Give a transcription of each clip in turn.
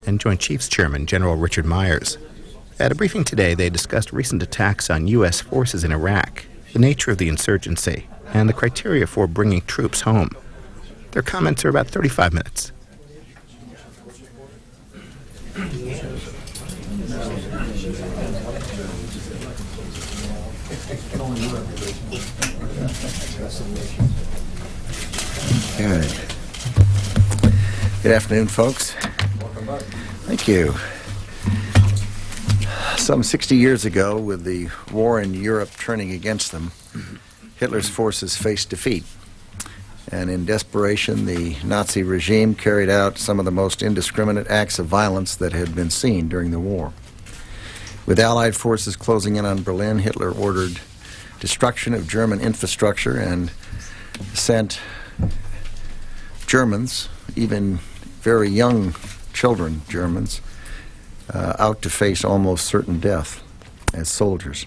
and Joint Chiefs Chairman General Richard Myers. At a briefing today, they discussed recent attacks on U.S. forces in Iraq, the nature of the insurgency, and the criteria for bringing troops home. Their comments are about 35 minutes. Good afternoon, folks. Thank you. Some 60 years ago, with the war in Europe turning against them, Hitler's forces faced defeat. And in desperation, the Nazi regime carried out some of the most indiscriminate acts of violence that had been seen during the war. With Allied forces closing in on Berlin, Hitler ordered destruction of German infrastructure and sent Germans, even very young children Germans, out to face almost certain death as soldiers.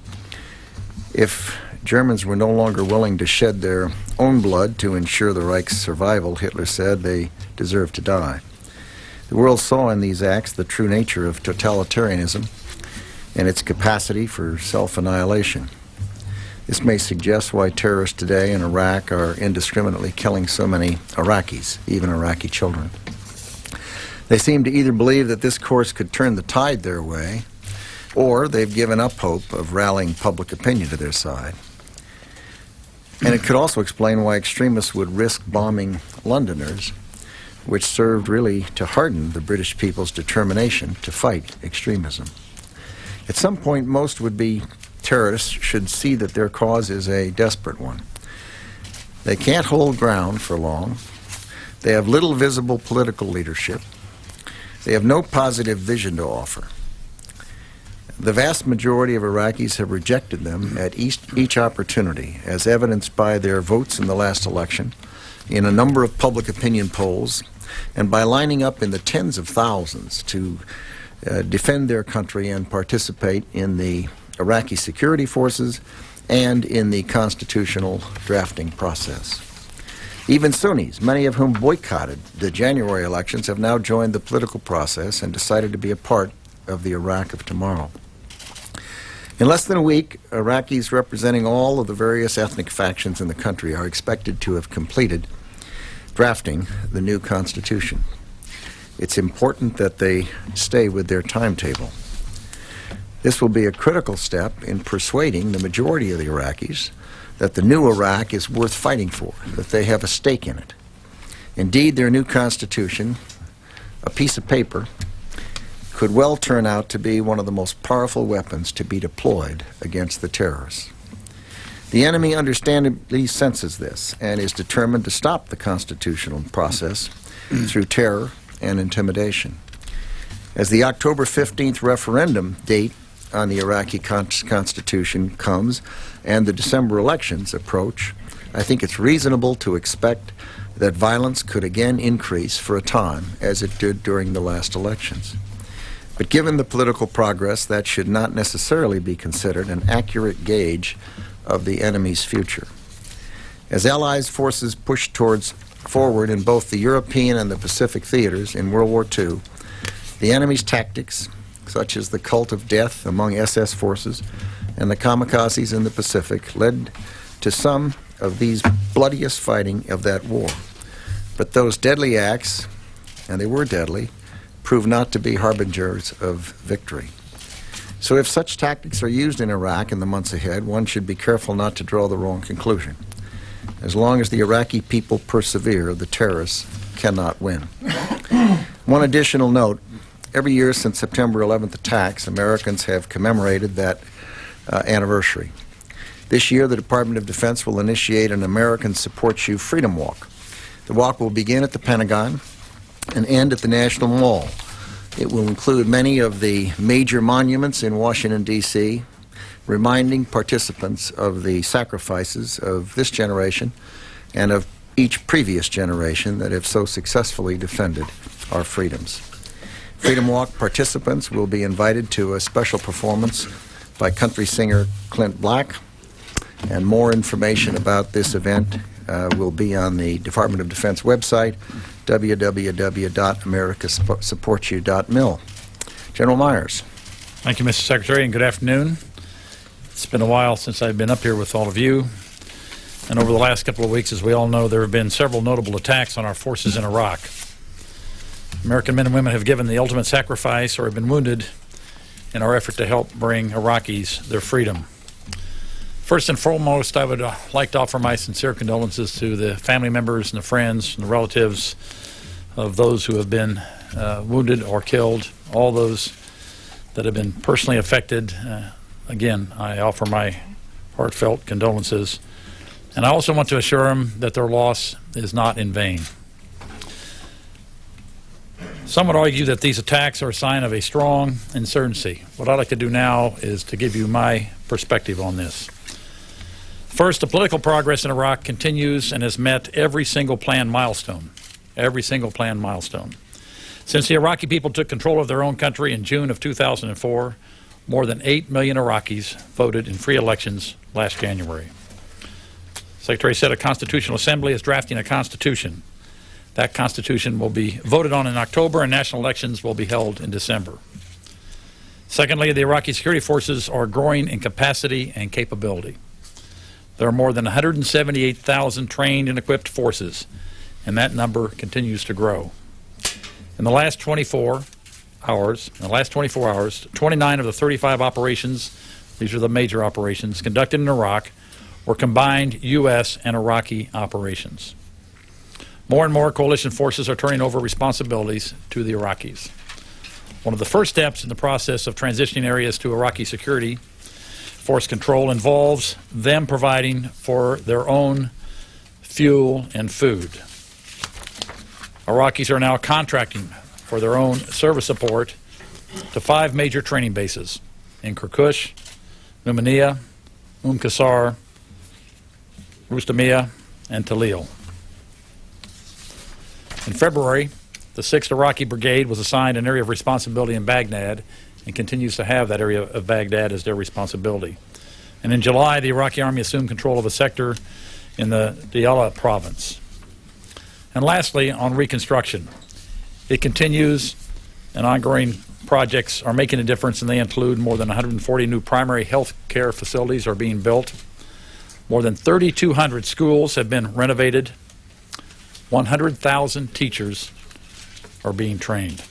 If Germans were no longer willing to shed their own blood to ensure the Reich's survival, Hitler said they deserved to die. The world saw in these acts the true nature of totalitarianism and its capacity for self-annihilation. This may suggest why terrorists today in Iraq are indiscriminately killing so many Iraqis, even Iraqi children. They seem to either believe that this course could turn the tide their way, or they've given up hope of rallying public opinion to their side. And it could also explain why extremists would risk bombing Londoners, which served really to harden the British people's determination to fight extremism. At some point, most would-be terrorists should see that their cause is a desperate one. They can't hold ground for long. They have little visible political leadership. They have no positive vision to offer. The vast majority of Iraqis have rejected them at each opportunity, as evidenced by their votes in the last election, in a number of public opinion polls, and by lining up in the tens of thousands to defend their country and participate in the Iraqi security forces and in the constitutional drafting process. Even Sunnis, many of whom boycotted the January elections, have now joined the political process and decided to be a part of the Iraq of tomorrow. In less than a week, Iraqis representing all of the various ethnic factions in the country are expected to have completed drafting the new constitution. It's important that they stay with their timetable. This will be a critical step in persuading the majority of the Iraqis that the new Iraq is worth fighting for, that they have a stake in it. Indeed, their new constitution, a piece of paper, could well turn out to be one of the most powerful weapons to be deployed against the terrorists. The enemy understandably senses this and is determined to stop the constitutional process through terror and intimidation. As the October 15th referendum date on the Iraqi constitution comes and the December elections approach, I think it's reasonable to expect that violence could again increase for a time, as it did during the last elections. But given the political progress, that should not necessarily be considered an accurate gauge of the enemy's future. As Allies forces pushed forward in both the European and the Pacific theaters in World War II, the enemy's tactics, such as the cult of death among SS forces and the kamikazes in the Pacific, led to some of these bloodiest fighting of that war. But those deadly acts, and they were deadly, proved not to be harbingers of victory. So if such tactics are used in Iraq in the months ahead, one should be careful not to draw the wrong conclusion. As long as the Iraqi people persevere, the terrorists cannot win. One additional note: every year since September 11th attacks, Americans have commemorated that anniversary. This year, the Department of Defense will initiate an American Supports You Freedom Walk. The walk will begin at the Pentagon and end at the National Mall. It will include many of the major monuments in Washington, D.C., reminding participants of the sacrifices of this generation and of each previous generation that have so successfully defended our freedoms. Freedom Walk participants will be invited to a special performance by country singer Clint Black, and more information about this event will be on the Department of Defense website, www.americasupportsyou.mil. General Myers. Thank you, Mr. Secretary, and good afternoon. It's been a while since I've been up here with all of you. And over the last couple of weeks, as we all know, there have been several notable attacks on our forces in Iraq. American men and women have given the ultimate sacrifice or have been wounded in our effort to help bring Iraqis their freedom. First and foremost, I would like to offer my sincere condolences to the family members and the friends and the relatives of those who have been wounded or killed, all those that have been personally affected. Again, I offer my heartfelt condolences. And I also want to assure them that their loss is not in vain. Some would argue that these attacks are a sign of a strong insurgency. What I'd like to do now is to give you my perspective on this. First, the political progress in Iraq continues and has met every single planned milestone. Every single planned milestone. Since the Iraqi people took control of their own country in June of 2004, more than 8 million Iraqis voted in free elections last January. Secretary said a constitutional assembly is drafting a constitution. That constitution will be voted on in October, and national elections will be held in December. Secondly, the Iraqi security forces are growing in capacity and capability. There are more than 178,000 trained and equipped forces, and that number continues to grow. In the last 24 hours, 29 of the 35 operations, these are the major operations, conducted in Iraq, were combined U.S. and Iraqi operations. More and more coalition forces are turning over responsibilities to the Iraqis. One of the first steps in the process of transitioning areas to Iraqi security force control involves them providing for their own fuel and food. Iraqis are now contracting for their own service support to 5 major training bases in Kirkuk, Numania, Qasr, Rustamiyah, and Talil. In February, the 6th Iraqi Brigade was assigned an area of responsibility in Baghdad and continues to have that area of Baghdad as their responsibility. And in July, the Iraqi Army assumed control of a sector in the Diyala province. And lastly, on reconstruction, it continues, and ongoing projects are making a difference, and they include more than 140 new primary health care facilities are being built. More than 3,200 schools have been renovated. 100,000 teachers are being trained.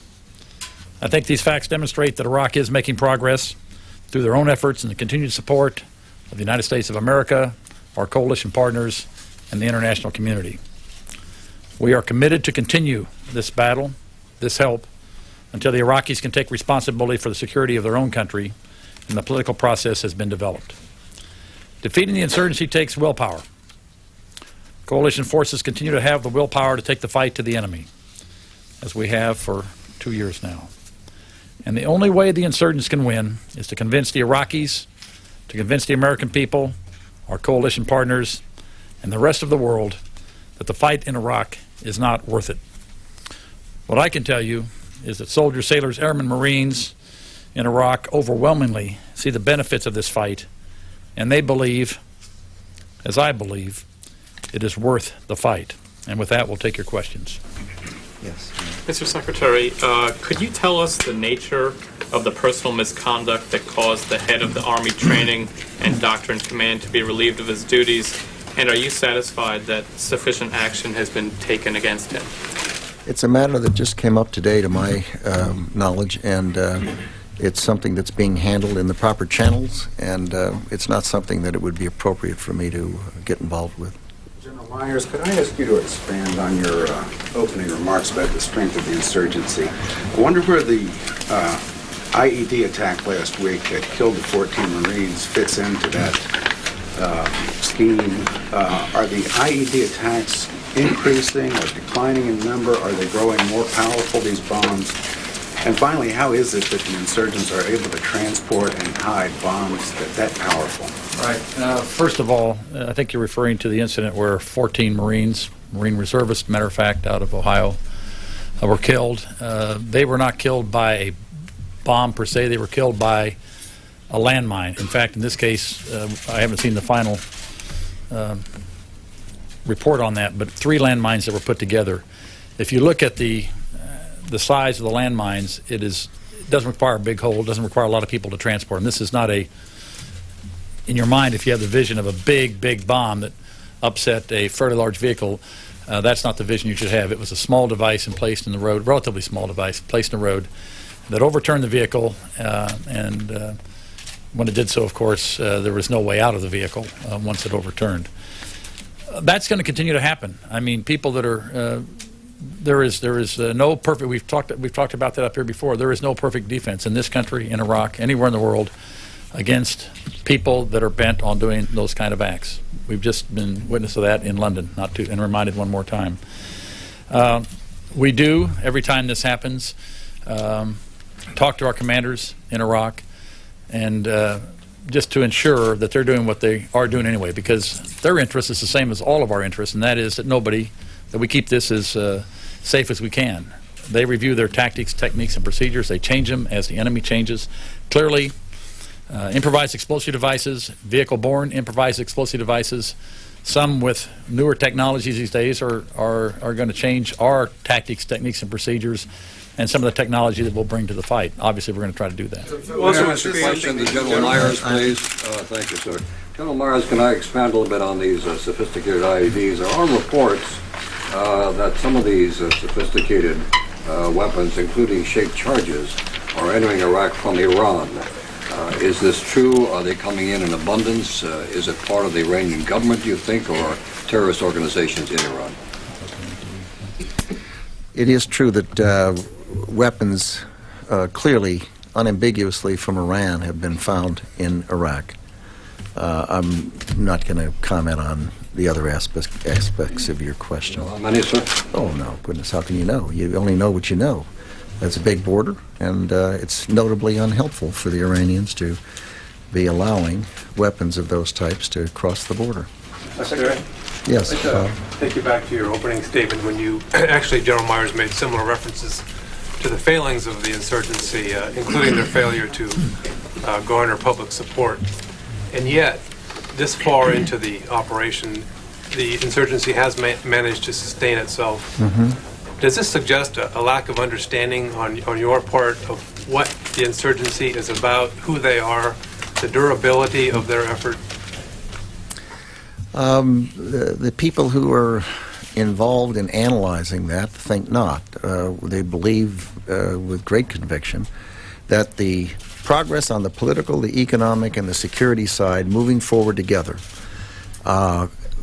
I think these facts demonstrate that Iraq is making progress through their own efforts and the continued support of the United States of America, our coalition partners, and the international community. We are committed to continue this battle, this help, until the Iraqis can take responsibility for the security of their own country and the political process has been developed. Defeating the insurgency takes willpower. Coalition forces continue to have the willpower to take the fight to the enemy, as we have for 2 years now. And the only way the insurgents can win is to convince the Iraqis, to convince the American people, our coalition partners, and the rest of the world that the fight in Iraq is not worth it. What I can tell you is that soldiers, sailors, airmen, Marines in Iraq overwhelmingly see the benefits of this fight, and they believe, as I believe, it is worth the fight. And with that, we'll take your questions. Yes. Mr. Secretary, could you tell us the nature of the personal misconduct that caused the head of the Army Training and Doctrine Command to be relieved of his duties, and are you satisfied that sufficient action has been taken against him? It's a matter that just came up today to my knowledge, and it's something that's being handled in the proper channels, and it's not something that it would be appropriate for me to get involved with. General Myers, could I ask you to expand on your opening remarks about the strength of the insurgency? I wonder where the IED attack last week that killed the 14 Marines fits into that scheme. Are the IED attacks increasing or declining in number? Are they growing more powerful, these bombs? And finally, how is it that the insurgents are able to transport and hide bombs that powerful? Right. First of all, I think you're referring to the incident where 14 Marines, Marine reservists, matter of fact, out of Ohio, were killed. They were not killed by a bomb per se. They were killed by a landmine. In fact, in this case, I haven't seen the final report on that, but 3 landmines that were put together. If you look at the size of the landmines, it doesn't require a big hole, doesn't require a lot of people to transport them. This is not in your mind, if you have the vision of a big bomb that upset a fairly large vehicle, that's not the vision you should have. It was a small device and placed in the road, relatively small device, placed in the road that overturned the vehicle, and when it did so, of course, there was no way out of the vehicle once it overturned. That's going to continue to happen. I mean, people that are there is no perfect. We've talked about that up here before. There is no perfect defense in this country, in Iraq, anywhere in the world, against people that are bent on doing those kind of acts. We've just been witness to that in London, and reminded one more time. We do, every time this happens, talk to our commanders in Iraq, and just to ensure that they're doing what they are doing anyway, because their interest is the same as all of our interests, and that is that we keep this as safe as we can. They review their tactics, techniques, and procedures. They change them as the enemy changes. Clearly, improvised explosive devices, vehicle-borne improvised explosive devices, some with newer technologies these days are going to change our tactics, techniques, and procedures, and some of the technology that we'll bring to the fight. Obviously, we're going to try to do that. Also, ask a question to General Myers, please. Thank you, sir. General Myers, can I expand a little bit on these sophisticated IEDs? There are reports that some of these sophisticated weapons, including shaped charges, are entering Iraq from Iran. Is this true? Are they coming in abundance? Is it part of the Iranian government, do you think, or terrorist organizations in Iran? It is true that weapons clearly, unambiguously from Iran have been found in Iraq. I'm not going to comment on the other aspects of your question. Many, sir? Oh, no, goodness, how can you know? You only know what you know. That's a big border, and it's notably unhelpful for the Iranians to be allowing weapons of those types to cross the border. Secretary? Yes. I'd like to take you back to your opening statement when you, actually, General Myers made similar references to the failings of the insurgency, including their failure to garner public support. And yet, this far into the operation, the insurgency has managed to sustain itself. Mm-hmm. Does this suggest a lack of understanding on your part of what the insurgency is about, who they are, the durability of their effort? The people who are involved in analyzing that think not. They believe with great conviction that the progress on the political, the economic, and the security side moving forward together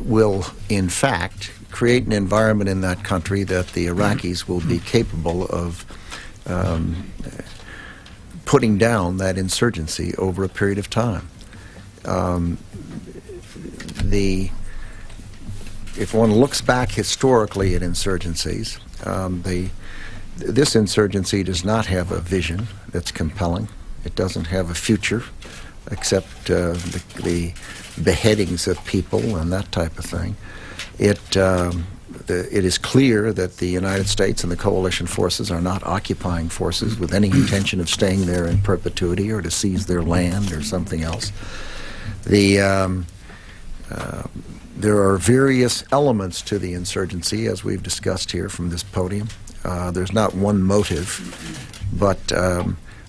will, in fact, create an environment in that country that the Iraqis will be capable of putting down that insurgency over a period of time. If one looks back historically at insurgencies, this insurgency does not have a vision that's compelling. It doesn't have a future except the beheadings of people and that type of thing. It is clear that the United States and the coalition forces are not occupying forces with any intention of staying there in perpetuity or to seize their land or something else. There are various elements to the insurgency, as we've discussed here from this podium. There's not one motive, but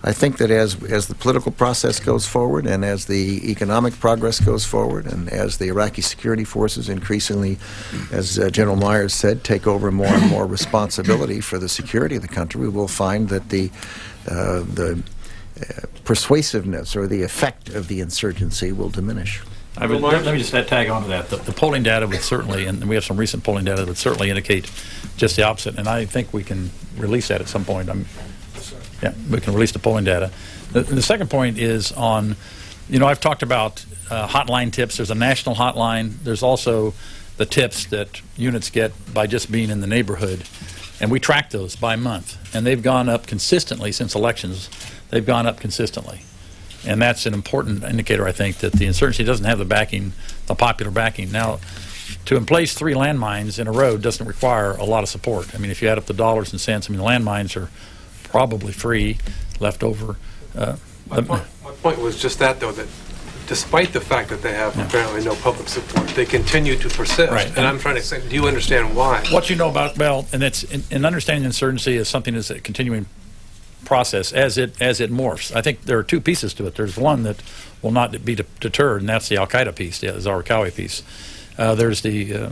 I think that as the political process goes forward and as the economic progress goes forward and as the Iraqi security forces increasingly, as General Myers said, take over more and more responsibility for the security of the country, we will find that the persuasiveness or the effect of the insurgency will diminish. Let me just tag on to that. The polling data would certainly, and we have some recent polling data that would certainly indicate just the opposite, and I think we can release that at some point. Yeah, we can release the polling data. The second point is on, I've talked about hotline tips. There's a national hotline. There's also the tips that units get by just being in the neighborhood, and we track those by month, and they've gone up consistently since elections. They've gone up consistently. And that's an important indicator, I think, that the insurgency doesn't have the popular backing. Now, to emplace 3 landmines in a road doesn't require a lot of support. I mean, if you add up the dollars and cents, the landmines are probably free, left over. My point was just that, though, that despite the fact that they have apparently no public support, they continue to persist. Right. And I'm trying to say, do you understand why? What you know about, well, and it's in understanding insurgency is something that's a continuing process as it morphs. I think there are two pieces to it. There's one that will not be deterred, and that's the Al-Qaeda piece, the Zarqawi piece. There's the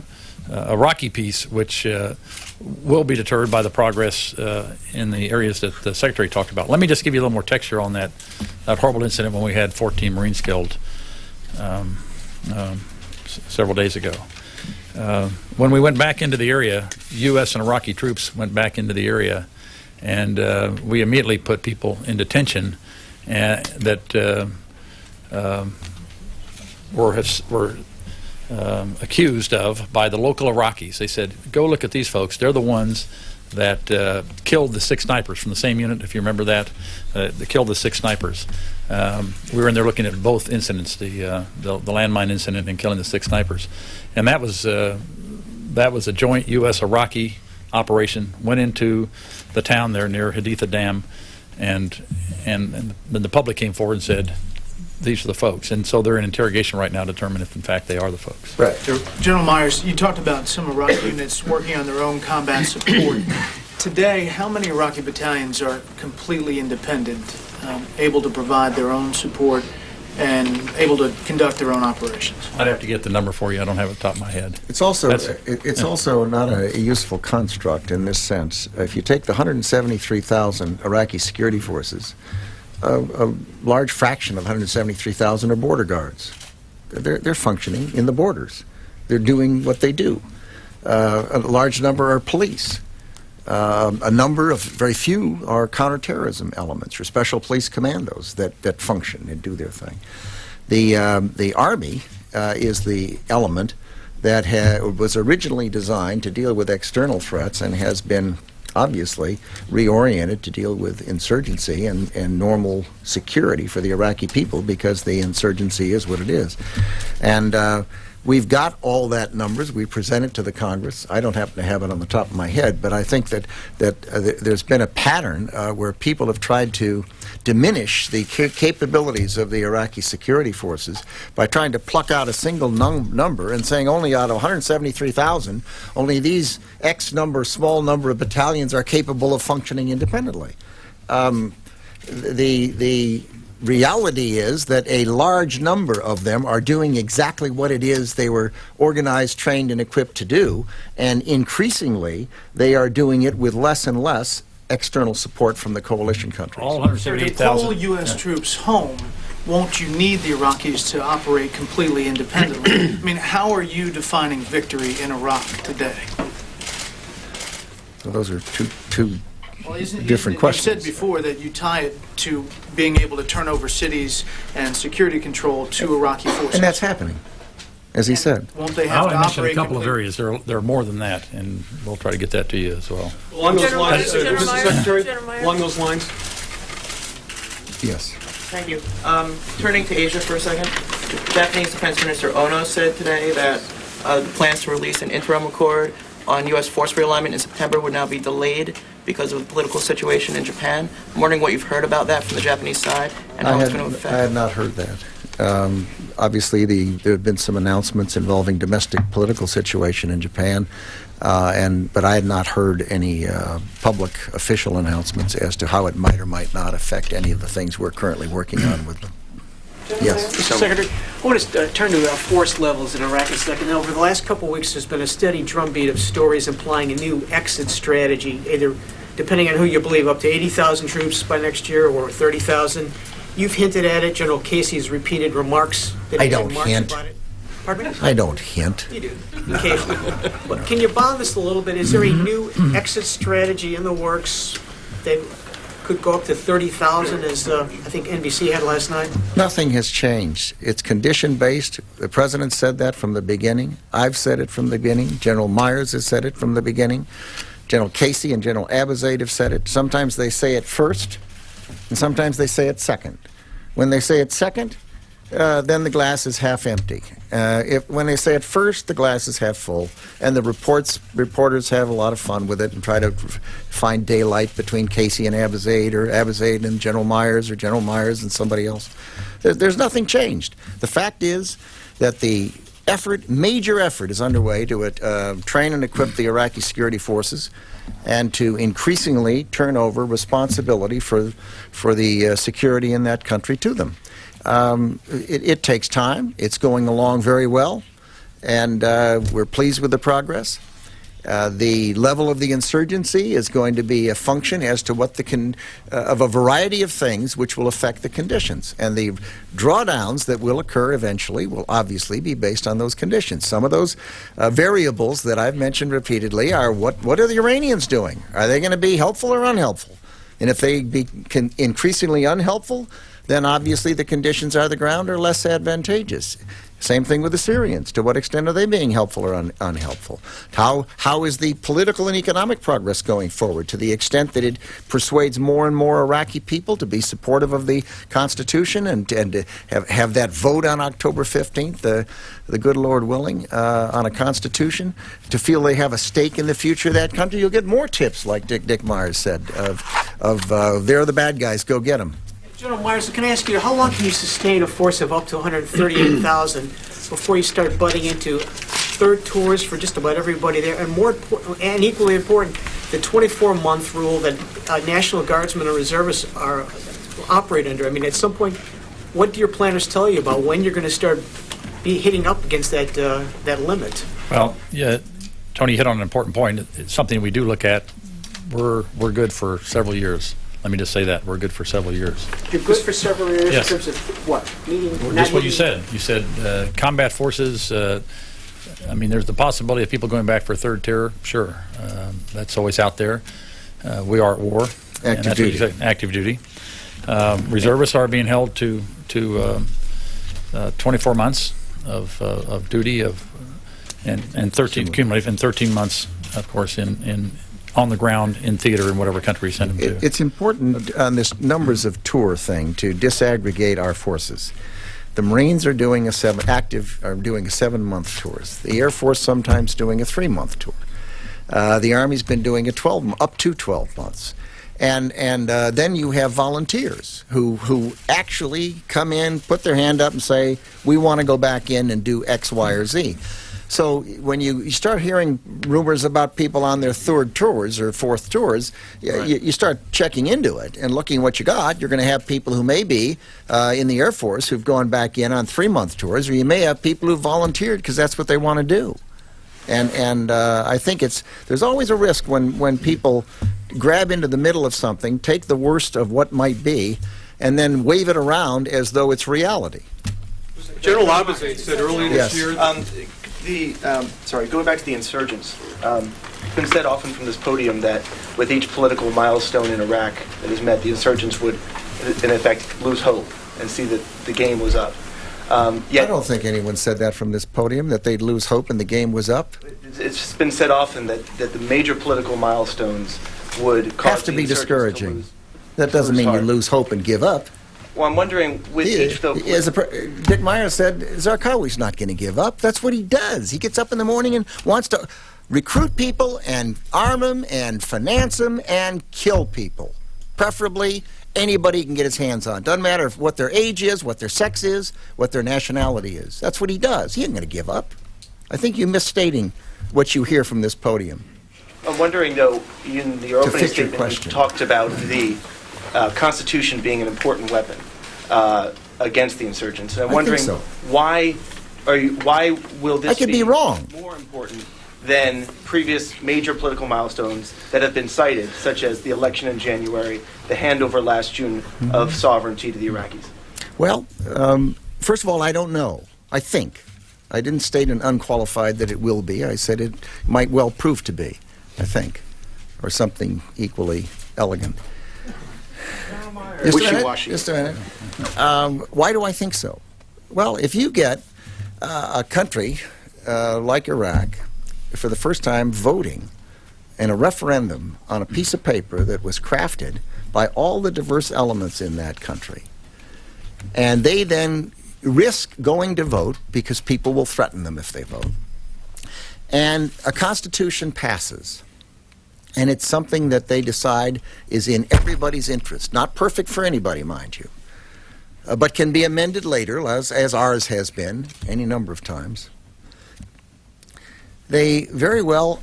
Iraqi piece, which will be deterred by the progress in the areas that the Secretary talked about. Let me just give you a little more texture on that horrible incident when we had 14 Marines killed several days ago. When we went back into the area, U.S. and Iraqi troops went back into the area, and we immediately put people in detention that were accused of by the local Iraqis. They said, go look at these folks. They're the ones that killed the 6 snipers from the same unit, if you remember that. They killed the 6 snipers. We were in there looking at both incidents, the landmine incident and killing the 6 snipers. And that was a joint U.S.-Iraqi operation. Went into the town there near Haditha Dam, and then the public came forward and said, these are the folks. And so they're in interrogation right now to determine if, in fact, they are the folks. Right. General Myers, you talked about some Iraqi units working on their own combat support. Today, how many Iraqi battalions are completely independent, able to provide their own support and able to conduct their own operations? I'd have to get the number for you. I don't have it off the top of my head. It's also also not a useful construct in this sense. If you take the 173,000 Iraqi security forces, a large fraction of 173,000 are border guards. They're functioning in the borders. They're doing what they do. A large number are police. A number of, very few, are counterterrorism elements or special police commandos that function and do their thing. The Army is the element that was originally designed to deal with external threats and has been obviously reoriented to deal with insurgency and normal security for the Iraqi people, because the insurgency is what it is. And we've got all that numbers. We present it to the Congress. I don't happen to have it on the top of my head, but I think that there's been a pattern where people have tried to diminish the capabilities of the Iraqi security forces by trying to pluck out a single number and saying only out of 173,000, only these X number, small number of battalions are capable of functioning independently. The reality is that a large number of them are doing exactly what it is they were organized, trained, and equipped to do, and increasingly they are doing it with less and less external support from the coalition countries. All To 178,000. pull U.S. troops home, won't you need the Iraqis to operate completely independently? I mean, how are you defining victory in Iraq today? So those are two Well, different questions. You said before that you tie it to being able to turn over cities and security control to Iraqi forces. And that's happening, as he said. Won't they I have to only mentioned a operate couple of completely? areas. There are more than that, and we'll try to get that to you as well. Along those lines, General Mr. Myers, Secretary, General Myers. along those lines, Yes. Thank you. Turning to Asia for a second, Japanese Defense Minister Ono said today that the plans to release an interim accord on U.S. force realignment in September would now be delayed because of the political situation in Japan. I'm wondering what you've heard about that from the Japanese side and how it's going to affect. I had not heard that. Obviously, there have been some announcements involving domestic political situation in Japan, but I had not heard any public official announcements as to how it might or might not affect any of the things we're currently working on with them. Yes. Mr. Secretary, I want to turn to force levels in Iraq a second. Now, over the last couple of weeks, there's been a steady drumbeat of stories implying a new exit strategy, either, depending on who you believe, up to 80,000 troops by next year or 30,000. You've hinted at it. General Casey's repeated remarks that I he's don't remarks hint. about it. Pardon me? I don't hint. You do, occasionally. But can you bond this a little bit? Is there a new exit strategy in the works that could go up to 30,000, as I think NBC had last night? Nothing has changed. It's condition-based. The President said that from the beginning. I've said it from the beginning. General Myers has said it from the beginning. General Casey and General Abizaid have said it. Sometimes they say it first, and sometimes they say it second. When they say it second, then the glass is half empty. When they say at first the glass is half full, and the reporters have a lot of fun with it and try to find daylight between Casey and Abizaid, or Abizaid and General Myers, or General Myers and somebody else, there's nothing changed. The fact is that the major effort is underway to train and equip the Iraqi security forces and to increasingly turn over responsibility for the security in that country to them. It takes time. It's going along very well, and we're pleased with the progress. The level of the insurgency is going to be a function as to what of a variety of things which will affect the conditions. And the drawdowns that will occur eventually will obviously be based on those conditions. Some of those variables that I've mentioned repeatedly are what are the Iranians doing? Are they going to be helpful or unhelpful? And if they be increasingly unhelpful, then obviously the conditions on the ground are less advantageous. Same thing with the Syrians. To what extent are they being helpful or unhelpful? How is the political and economic progress going forward, to the extent that it persuades more and more Iraqi people to be supportive of the Constitution and to have that vote on October 15th, the good Lord willing, on a Constitution, to feel they have a stake in the future of that country? You'll get more tips, like Dick Myers said, of they're the bad guys, go get them. General Myers, can I ask you, how long can you sustain a force of up to 138,000 before you start butting into third tours for just about everybody there? And equally important, the 24-month rule that National Guardsmen and reservists operate under. I mean, at some point, what do your planners tell you about when you're going to start hitting up against that limit? Well, yeah, Tony hit on an important point. It's something we do look at. We're good for several years. Let me just say that. We're good for several years. You're good for several years? Yes. In terms of what? Just what you said. You said combat forces. I mean, there's the possibility of people going back for a third tier. Sure. That's always out there. We are at war. Active duty. Active duty. Reservists are being held to 24 months of duty and 13 cumulative, and 13 months, of course, in on the ground in theater in whatever country you send them to. It's important on this numbers of tour thing to disaggregate our forces. The Marines are doing a 7-month tours. The Air Force sometimes doing a 3-month tour. The Army's been doing up to 12 months. And then you have volunteers who actually come in, put their hand up and say, we want to go back in and do X, Y, or Z. So when you start hearing rumors about people on their third tours or fourth tours, you start checking into it and looking what you got. You're going to have people who may be in the Air Force who've gone back in on 3-month tours, or you may have people who volunteered because that's what they want to do. And I think there's always a risk when people grab into the middle of something, take the worst of what might be, and then wave it around as though it's reality. General Abizaid said earlier this year. Going back to the insurgents, it's been said often from this podium that with each political milestone in Iraq that is met, the insurgents would, in effect, lose hope and see that the game was up. Yet, I don't think anyone said that from this podium, that they'd lose hope and the game was up. It's been said often that the major political milestones would cause have to be discouraging. That doesn't mean you lose hope and give up. Well, I'm wondering, with each though... Dick Myers said, Zarqawi's not going to give up. That's what he does. He gets up in the morning and wants to recruit people and arm them and finance them and kill people. Preferably anybody he can get his hands on. Doesn't matter what their age is, what their sex is, what their nationality is. That's what he does. He ain't going to give up. I think you're misstating what you hear from this podium. I'm wondering, though, in your opening statement, you talked about the Constitution being an important weapon against the insurgents. And I'm wondering why will this be wrong. More important than previous major political milestones that have been cited, such as the election in January, the handover last June of sovereignty to the Iraqis? Well, first of all, I don't know. I think. I didn't state an unqualified that it will be. I said it might well prove to be, I think, or something equally elegant. Wishy-washy. Just a minute. Why do I think so? Well, if you get a country like Iraq, for the first time voting in a referendum on a piece of paper that was crafted by all the diverse elements in that country, and they then risk going to vote because people will threaten them if they vote. And a constitution passes. And it's something that they decide is in everybody's interest. Not perfect for anybody, mind you, but can be amended later, as ours has been any number of times. They very well,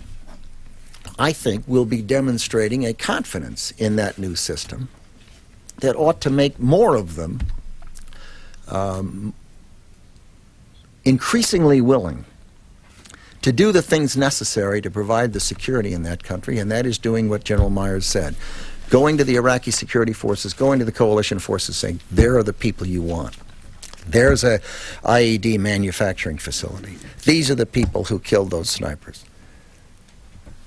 I think, will be demonstrating a confidence in that new system that ought to make more of them increasingly willing to do the things necessary to provide the security in that country, and that is doing what General Myers said. Going to the Iraqi security forces, going to the coalition forces, saying, there are the people you want. There's a IED manufacturing facility. These are the people who killed those snipers.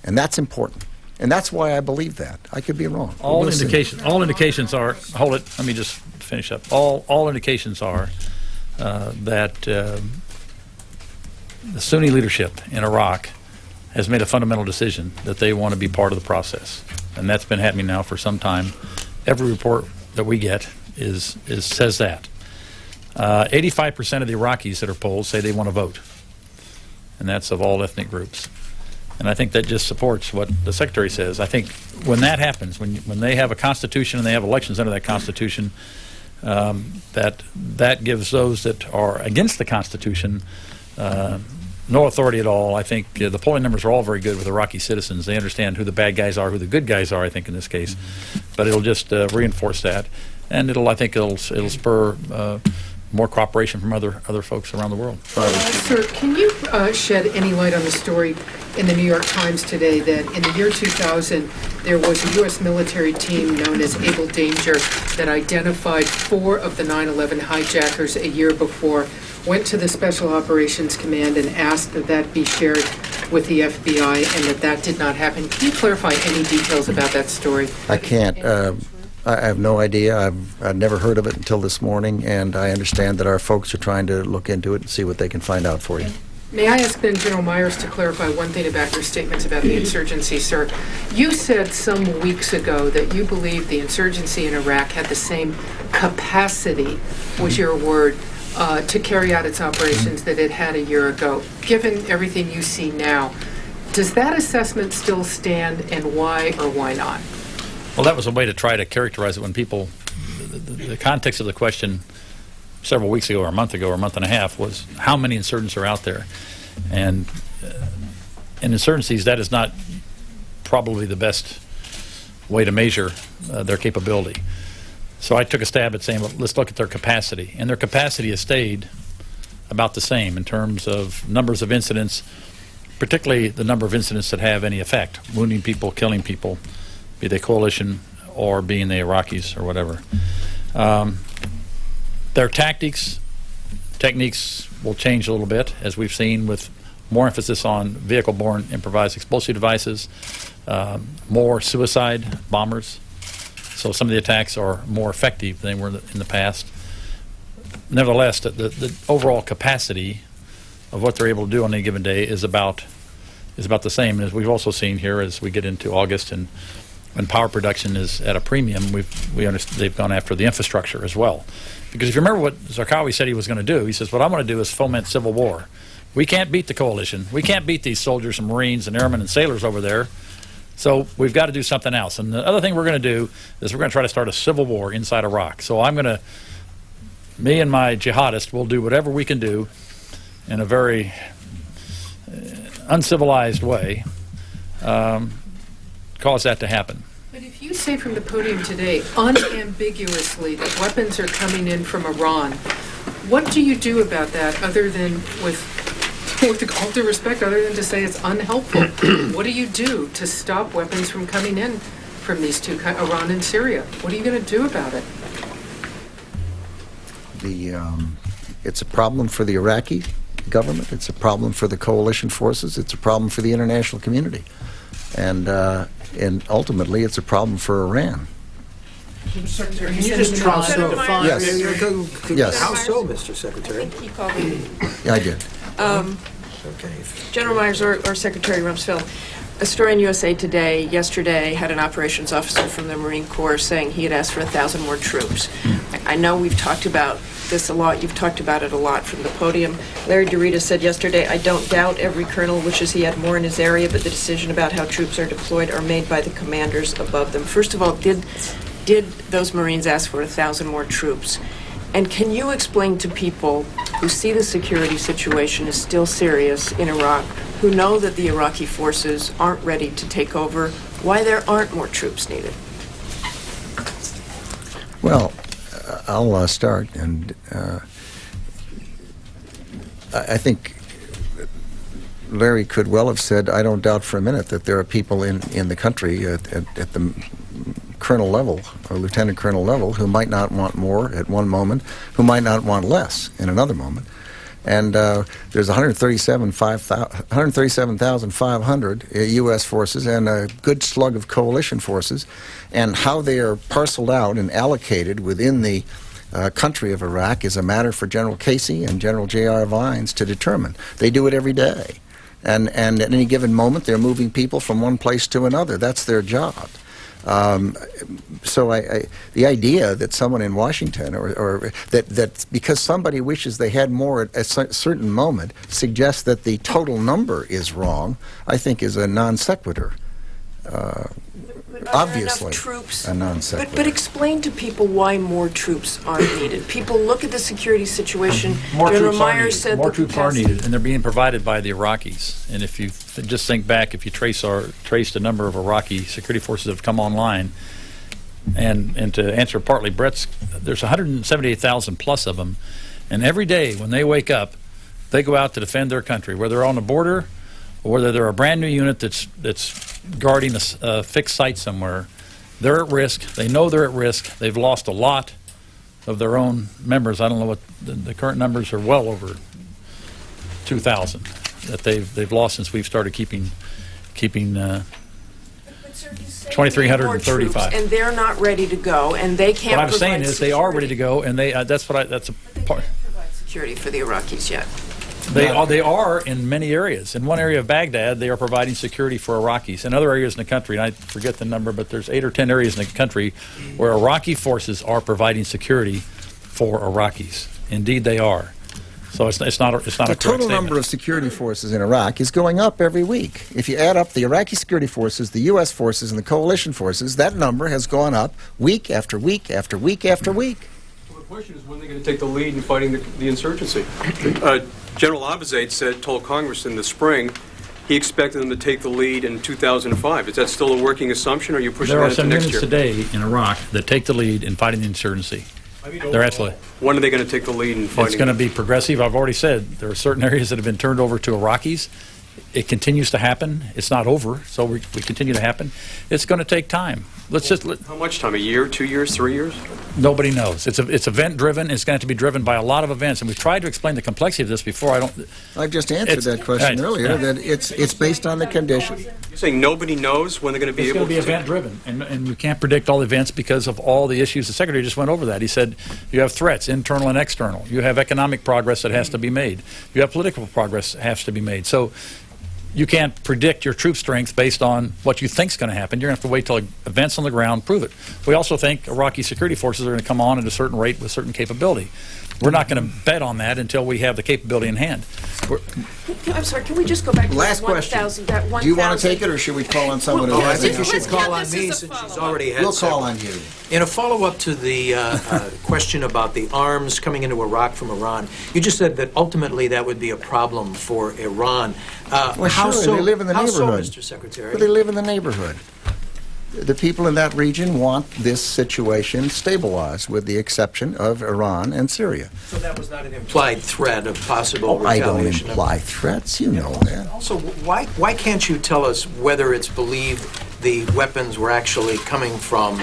And that's important. And that's why I believe that. I could be wrong. All indications are, hold it, let me just finish up. All indications are that the Sunni leadership in Iraq has made a fundamental decision that they want to be part of the process. And that's been happening now for some time. Every report that we get says that. 85% of the Iraqis that are polled say they want to vote. And that's of all ethnic groups. And I think that just supports what the Secretary says. I think when that happens, when they have a constitution and they have elections under that constitution, that gives those that are against the Constitution no authority at all. I think the polling numbers are all very good with Iraqi citizens. They understand who the bad guys are, who the good guys are, I think, in this case. But it'll just reinforce that. And I think it'll spur more cooperation from other folks around the world. Sir, can you shed any light on the story in the New York Times today that in the year 2000 there was a U.S. military team known as Able Danger that identified 4 of the 9/11 hijackers a year before, went to the Special Operations Command and asked that that be shared with the FBI, and that did not happen? Can you clarify any details about that story? I can't. I have no idea. I've never heard of it until this morning, and I understand that our folks are trying to look into it and see what they can find out for you. May I ask then General Myers to clarify one thing about your statements about the insurgency, sir? You said some weeks ago that you believe the insurgency in Iraq had the same capacity, was your word, to carry out its operations that it had a year ago. Given everything you see now, does that assessment still stand, and why or why not? Well, that was a way to try to characterize it when people, the context of the question several weeks ago or a month ago or a month and a half was how many insurgents are out there. And in insurgencies, that is not probably the best way to measure their capability. So I took a stab at saying, well, let's look at their capacity. And their capacity has stayed about the same in terms of numbers of incidents, particularly the number of incidents that have any effect, wounding people, killing people, be they coalition or being the Iraqis or whatever. Their techniques will change a little bit, as we've seen, with more emphasis on vehicle-borne improvised explosive devices, more suicide bombers. So some of the attacks are more effective than they were in the past. Nevertheless, the overall capacity of what they're able to do on any given day is about the same. As we've also seen here as we get into August and when power production is at a premium, we understand they've gone after the infrastructure as well. Because if you remember what Zarqawi said he was going to do, he says, what I want to do is foment civil war. We can't beat the coalition. We can't beat these soldiers and Marines and airmen and sailors over there. So we've got to do something else. And the other thing we're going to do is we're going to try to start a civil war inside Iraq. So me and my jihadists will do whatever we can do in a very uncivilized way, cause that to happen. But if you say from the podium today unambiguously that weapons are coming in from Iran, what do you do about that other than, with all due respect, other than to say it's unhelpful? What do you do to stop weapons from coming in from these two, Iran and Syria? What are you going to do about it? It's a problem for the Iraqi government. It's a problem for the coalition forces. It's a problem for the international community. And ultimately, it's a problem for Iran. Secretary, can you just try to define? Yes. Yes. How so, Mr. Secretary? I think he called me. Yeah, I did. Okay. General Myers or Secretary Rumsfeld, A story in USA Today yesterday had an operations officer from the Marine Corps saying he had asked for 1,000 more troops. I know we've talked about this a lot. You've talked about it a lot from the podium. Larry DeRita said yesterday, I don't doubt every colonel wishes he had more in his area, but the decision about how troops are deployed are made by the commanders above them. First of all, did those Marines ask for 1,000 more troops? And can you explain to people who see the security situation is still serious in Iraq, who know that the Iraqi forces aren't ready to take over, why there aren't more troops needed? Well, I'll start, and I think Larry could well have said, I don't doubt for a minute that there are people in the country at the colonel level or lieutenant colonel level who might not want more at one moment, who might not want less in another moment. And there's 137,500 U.S. forces and a good slug of coalition forces, and how they are parceled out and allocated within the country of Iraq is a matter for General Casey and General J.R. Vines to determine. They do it every day. And at any given moment, they're moving people from one place to another. That's their job. So the idea that someone in Washington or that because somebody wishes they had more at a certain moment suggests that the total number is wrong, I think is a non sequitur. Obviously, troops, a non sequitur. But explain to people why more troops are needed. People look at the security situation. More General troops are Myers needed. said More the troops are capacity- needed, and they're being provided by the Iraqis. And if you just think back, if you trace the number of Iraqi security forces that have come online, and to answer partly Brett's, there's 178,000 plus of them, and every day when they wake up, they go out to defend their country, whether they're on the border or whether they're a brand new unit that's guarding a fixed site somewhere. They're at risk. They know they're at risk. They've lost a lot of their own members. I don't know what the current numbers are. Well over 2,000 that they've lost since we've started keeping 2,335. And they're not ready to go, and they can't. What I'm saying is they are ready to go, and that's a part. Security for the Iraqis yet. They are in many areas. In one area of Baghdad, they are providing security for Iraqis. In other areas in the country, and I forget the number, but there's 8 or 10 areas in the country where Iraqi forces are providing security for Iraqis. Indeed, they are. So it's not a correct statement. The total number of security forces in Iraq is going up every week. If you add up the Iraqi security forces, the U.S. forces, and the coalition forces, that number has gone up week after week after week after week. Well, the question is when they're going to take the lead in fighting the insurgency. General Abizade told Congress in the spring he expected them to take the lead in 2005. Is that still a working assumption, or are you pushing that into next year? There are some units today in Iraq that take the lead in fighting the insurgency. They're actually. When are they going to take the lead in fighting? It's going to be progressive. I've already said there are certain areas that have been turned over to Iraqis. It continues to happen. It's not over, so we continue to happen. It's going to take time. How much time? A year, 2 years, 3 years? Nobody knows. It's event driven. It's going to have to be driven by a lot of events, and we've tried to explain the complexity of this before. I've just answered that question earlier. That it's based on the conditions. You're saying nobody knows when they're going to be able to. It's going to be event driven, and you can't predict all the events because of all the issues. The Secretary just went over that. He said you have threats, internal and external. You have economic progress that has to be made. You have political progress that has to be made. So you can't predict your troop strength based on what you think is going to happen. You're going to have to wait till events on the ground prove it. We also think Iraqi security forces are going to come on at a certain rate with certain capability. We're not going to bet on that until we have the capability in hand. I'm sorry, can we just go back to Last that 1,000? question. Do you want to take it, or should we call on someone who I has think it? you should call on me since she's already had We'll several. call on you. In a follow-up to the question about the arms coming into Iraq from Iran, you just said that ultimately that would be a problem for Iran. Well, how sure, so, they live in the how neighborhood. So, Mr. Secretary? Well, they live in the neighborhood. The people in that region want this situation stabilized, with the exception of Iran and Syria. So that was not an implied threat of possible I don't retaliation? imply threats, you know that. Also, why can't you tell us whether it's believed the weapons were actually coming from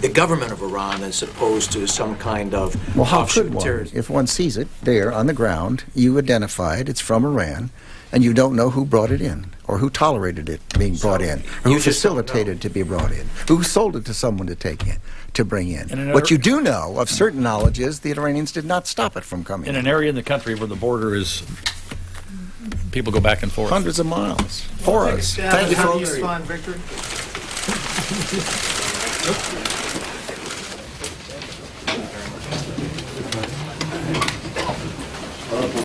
the government of Iran as opposed to some kind of Well, how offshoot could one? terrorism? If one sees it there on the ground, you identify it, it's from Iran, and you don't know who brought it in, or who tolerated it being brought in, or who facilitated to be brought in, who sold it to someone to bring in. What you do know of certain knowledge is the Iranians did not stop it from coming in an area in the country where the border is people go back and forth. Hundreds of miles for us. Thank you, How do you folks. define victory?